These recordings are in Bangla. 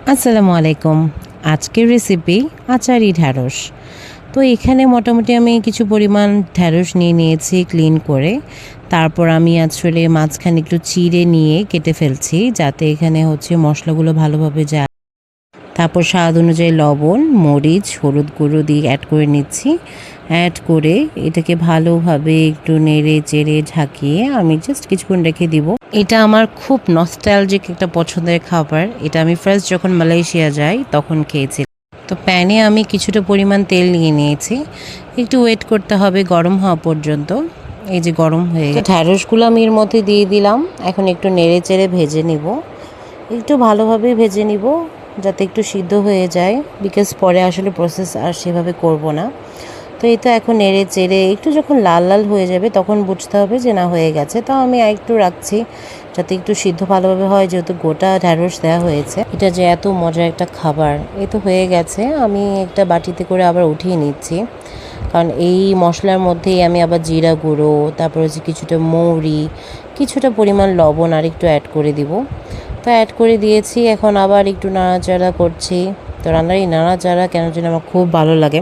আসসালামু আলাইকুম। আজকের রেসিপি আচারি ঢ্যাঁড়স। তো এখানে মোটামুটি আমি কিছু পরিমাণ ঢ্যাঁড়স নিয়ে নিয়েছি ক্লিন করে। তারপর আমি আসলে মাঝখানে একটু চিড়ে নিয়ে কেটে ফেলছি, যাতে এখানে হচ্ছে মশলাগুলো ভালোভাবে যায়। তারপর স্বাদ অনুযায়ী লবণ, মরিচ, হলুদ গুঁড়ো দিয়ে অ্যাড করে নিচ্ছি। অ্যাড করে এটাকে ভালোভাবে একটু নেড়ে চেড়ে ঝাঁকিয়ে আমি জাস্ট কিছুক্ষণ রেখে দিব। এটা আমার খুব নস্টালজিক একটা পছন্দের খাবার। এটা আমি ফার্স্ট যখন মালয়েশিয়া যাই তখন খেয়েছি। তো প্যানে আমি কিছুটা পরিমাণ তেল নিয়ে নিয়েছি। একটু ওয়েট করতে হবে গরম হওয়া পর্যন্ত। এই যে গরম হয়ে গেছে, ঢ্যাঁড়সগুলো আমি এর মধ্যে দিয়ে দিলাম। এখন একটু নেড়ে চেড়ে ভেজে নিব, একটু ভালোভাবে ভেজে নিব যাতে একটু সিদ্ধ হয়ে যায়, বিকজ পরে আসলে প্রসেস আর সেভাবে করব না। তো এই তো এখন নেড়ে চেড়ে একটু যখন লাল লাল হয়ে যাবে তখন বুঝতে হবে যে না হয়ে গেছে। তো আমি একটু রাখছি যাতে একটু সিদ্ধ ভালোভাবে হয়, যেহেতু গোটা ঢ্যাঁড়স দেওয়া হয়েছে। এটা যে এত মজার একটা খাবার। এই তো হয়ে গেছে, আমি একটা বাটিতে করে আবার উঠিয়ে নিচ্ছি, কারণ এই মশলার মধ্যেই আমি আবার জিরা গুঁড়ো, তারপর হচ্ছে কিছুটা মৌরি, কিছুটা পরিমাণ লবণ আর একটু অ্যাড করে দিব। তো অ্যাড করে দিয়েছি, এখন আবার একটু নাড়াচাড়া করছি। তো রান্নার এই নাড়াচাড়া কেন যেন আমার খুব ভালো লাগে।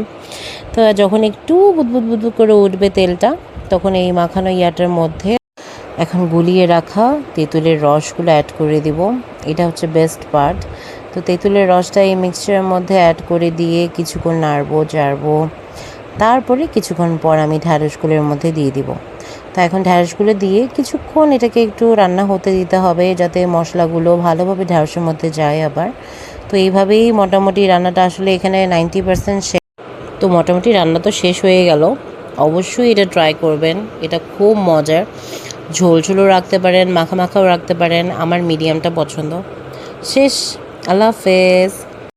তো যখন একটু বুদবুদ বুদবুদ করে উঠবে তেলটা, তখন এই মাখানো ইয়াটার মধ্যে এখন গুলিয়ে রাখা তেঁতুলের রসগুলো অ্যাড করে দিব। এটা হচ্ছে বেস্ট পার্ট। তো তেঁতুলের রসটা এই মিক্সচারের মধ্যে অ্যাড করে দিয়ে কিছুক্ষণ নাড়বো চাড়বো। তারপরে কিছুক্ষণ পর আমি ঢ্যাঁড়সগুলোর মধ্যে দিয়ে দিব। তো এখন ঢ্যাঁড়সগুলো দিয়ে কিছুক্ষণ এটাকে একটু রান্না হতে দিতে হবে, যাতে মশলাগুলো ভালোভাবে ঢ্যাঁড়সের মধ্যে যায় আবার। তো এইভাবেই মোটামুটি রান্নাটা আসলে এখানে 90% শেষ। তো মোটামুটি রান্না তো শেষ হয়ে গেল। অবশ্যই এটা ট্রাই করবেন, এটা খুব মজার। ঝোল ঝোলও রাখতে পারেন, মাখা মাখাও রাখতে পারেন। আমার মিডিয়ামটা পছন্দ। শেষ। আল্লাহ হাফেজ।